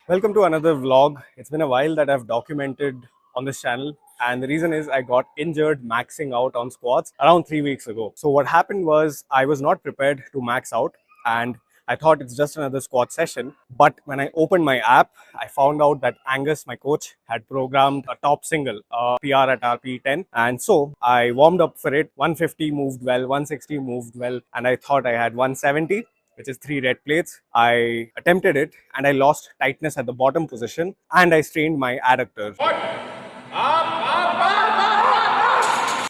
Welcome to another vlog. It's been a while that I've documented on this channel, and the reason is I got injured maxing out on squats around 3 weeks ago. So what happened was I was not prepared to max out, and I thought it's just another squat session. But when I opened my app, I found out that Angus, my coach, had programmed a top single, a PR at RP10. And so I warmed up for it. 150 moved well, 160 moved well, and I thought I had 170, which is 3 red plates. I attempted it and I lost tightness at the bottom position and I strained my adductor.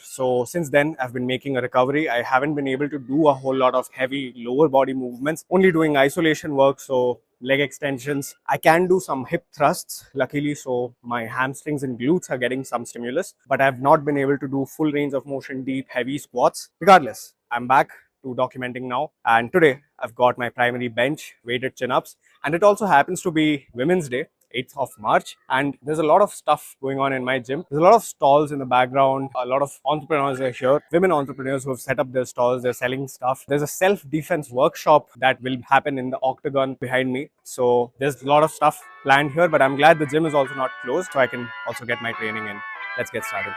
So since then, I've been making a recovery. I haven't been able to do a whole lot of heavy lower body movements, only doing isolation work. So leg extensions. I can do some hip thrusts, luckily, so my hamstrings and glutes are getting some stimulus, but I've not been able to do full range of motion, deep, heavy squats. Regardless, I'm back to documenting now, and today I've got my primary bench weighted chin-ups, and it also happens to be Women's Day, 8th of March, and there's a lot of stuff going on in my gym. There's a lot of stalls in the background. A lot of entrepreneurs are here, women entrepreneurs who have set up their stalls. They're selling stuff. There's a self-defense workshop that will happen in the octagon behind me. So there's a lot of stuff planned here, but I'm glad the gym is also not closed, so I can also get my training in. Let's get started.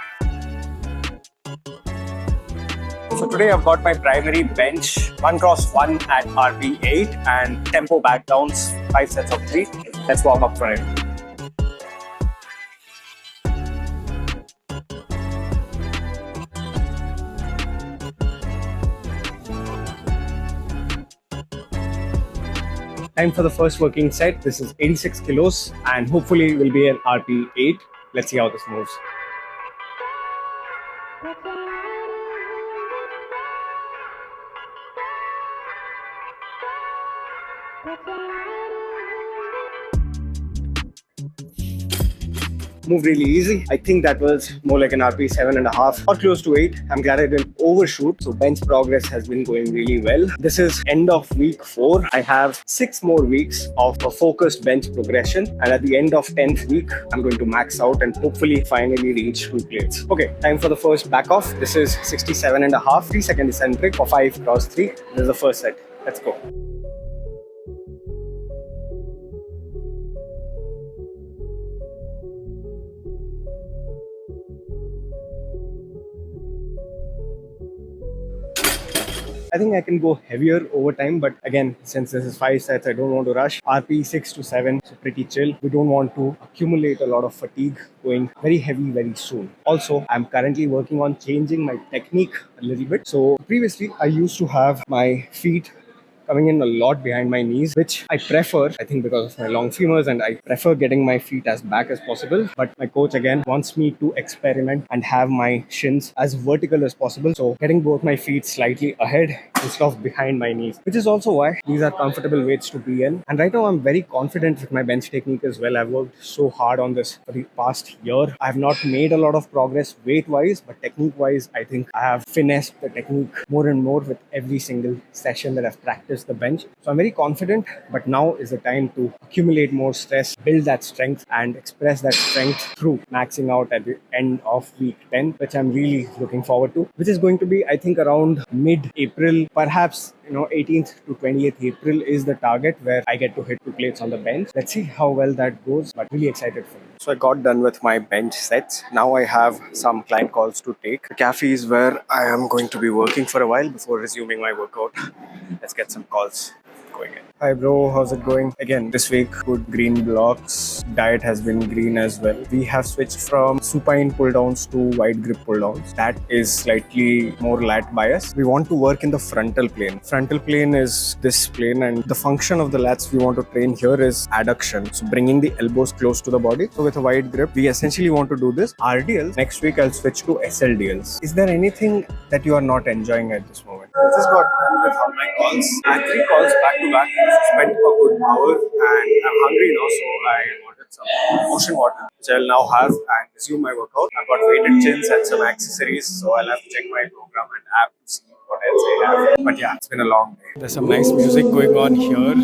So today I've got my primary bench 1x1 at RP8 and tempo back downs, 5 sets of 3. Let's warm up for it. Time for the first working set. This is 86 kilos and hopefully will be an RP8. Let's see how this moves. Moved really easy. I think that was more like an RP 7.5 or close to 8. I'm glad I didn't overshoot. So bench progress has been going really well. This is end of week 4. I have 6 more weeks of a focused bench progression. And at the end of 10th week, I'm going to max out and hopefully finally reach 2 plates. Okay, time for the first back off. This is 67.5, 3-second eccentric for 5x3. This is the first set. Let's go. I think I can go heavier over time, but again, since this is 5 sets, I don't want to rush. RP 6 to 7, so pretty chill. We don't want to accumulate a lot of fatigue going very heavy very soon. Also, I'm currently working on changing my technique a little bit. So previously, I used to have my feet coming in a lot behind my knees, which I prefer, I think because of my long femurs, and I prefer getting my feet as back as possible. But my coach again wants me to experiment and have my shins as vertical as possible. So getting both my feet slightly ahead instead of behind my knees, which is also why these are comfortable weights to be in. And right now I'm very confident with my bench technique as well. I've worked so hard on this for the past year. I've not made a lot of progress weight wise, but technique wise, I think I have finessed the technique more and more with every single session that I've practiced the bench. So I'm very confident, but now is the time to accumulate more stress, build that strength and express that strength through maxing out at the end of week 10, which I'm really looking forward to, which is going to be, I think, around mid-April, perhaps 18th to 20th April is the target where I get to hit 2 plates on the bench. Let's see how well that goes, but really excited for it. So I got done with my bench sets. Now I have some client calls to take. The cafe is where I am going to be working for a while before resuming my workout. Let's get some calls going in. Hi bro, how's it going? Again, this week, good green blocks. Diet has been green as well. We have switched from supine pull downs to wide grip pull downs. That is slightly more lat bias. We want to work in the frontal plane. Frontal plane is this plane, and the function of the lats we want to train here is adduction. So bringing the elbows close to the body. So with a wide grip, we essentially want to do this. RDLs. Next week, I'll switch to SLDLs. Is there anything that you are not enjoying at this moment? I just got done with all my calls. I had 3 calls back to back. Spent a good hour and I'm hungry now, so I ordered some ocean water, which I'll now have and resume my workout. I've got weighted chins and some accessories, so I'll have to check my program and app to see what else I have. But yeah, it's been a long day. There's some nice music going on here.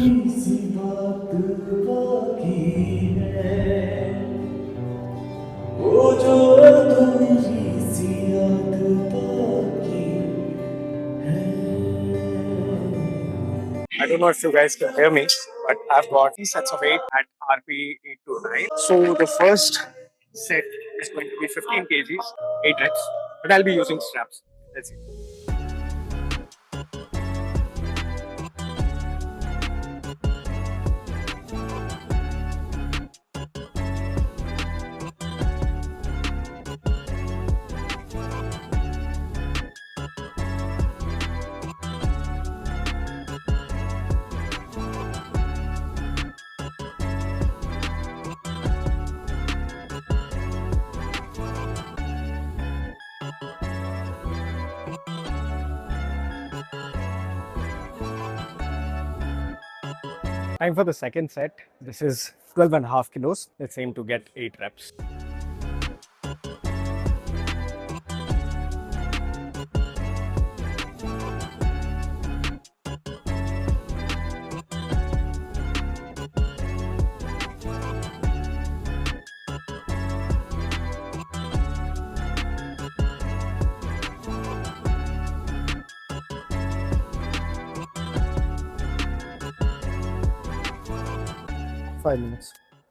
I don't know if you guys can hear me, but I've got 3 sets of 8 at RP 8 to 9. So the first set is going to be 15 kgs, 8 reps, but I'll be using straps. Let's see. Time for the second set. This is 12.5 kilos. Let's aim to get 8 reps.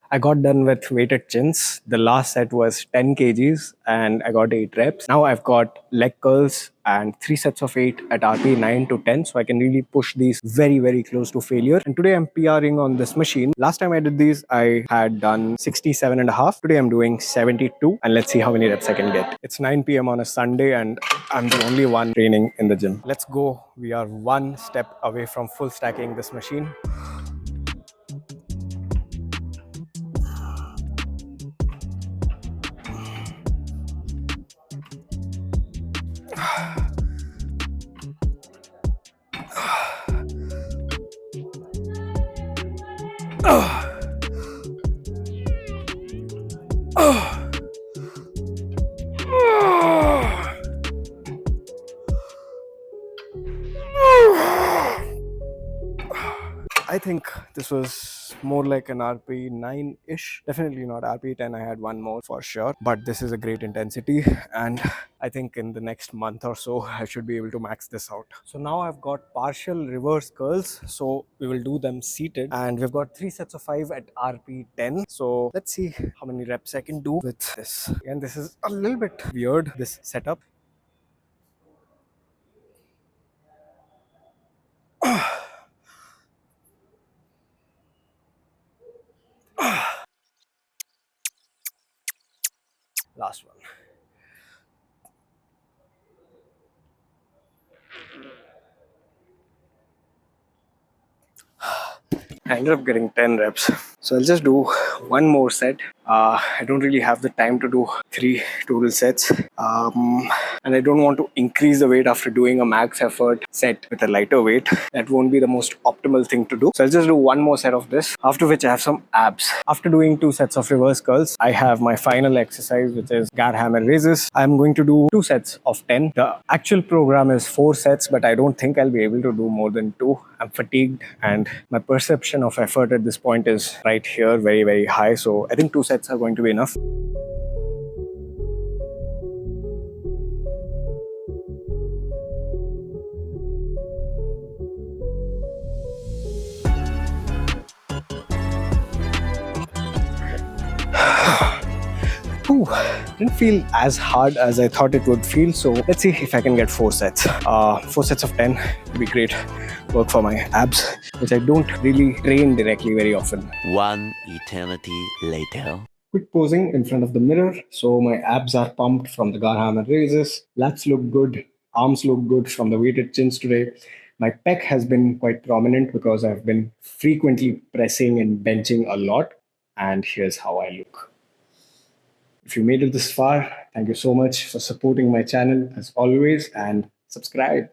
I got done with weighted chins. The last set was 10 kgs and I got 8 reps. Now I've got leg curls and 3 sets of 8 at RP 9 to 10. So I can really push these very, very close to failure. And today I'm PRing on this machine. Last time I did these, I had done 67.5. Today I'm doing 72 and let's see how many reps I can get. It's 9 p.m. on a Sunday and I'm the only one training in the gym. Let's go. We are one step away from full stacking this machine. I think this was more like an RP 9-ish. Definitely not RP 10. I had one more for sure. But this is a great intensity. And I think in the next month or so, I should be able to max this out. So now I've got partial reverse curls. So we will do them seated. And we've got 3 sets of 5 at RP 10. So let's see how many reps I can do with this. And this is a little bit weird, this setup. Last one. I ended up getting 10 reps. So I'll just do one more set. I don't really have the time to do 3 total sets. And I don't want to increase the weight after doing a max effort set with a lighter weight. That won't be the most optimal thing to do. So I'll just do one more set of this, after which I have some abs. After doing 2 sets of reverse curls, I have my final exercise, which is Gar Hammer Raises. I'm going to do 2 sets of 10. The actual program is 4 sets, but I don't think I'll be able to do more than 2. I'm fatigued and my perception of effort at this point is right here, very, very high. So I think 2 sets are going to be enough. Ooh, didn't feel as hard as I thought it would feel. So let's see if I can get 4 sets. 4 sets of 10 would be great work for my abs, which I don't really train directly very often. One eternity later. Quick posing in front of the mirror. So my abs are pumped from the Gar Hammer raises. Lats look good. Arms look good from the weighted chins today. My pec has been quite prominent because I've been frequently pressing and benching a lot. And here's how I look. If you made it this far, thank you so much for supporting my channel as always, and subscribe.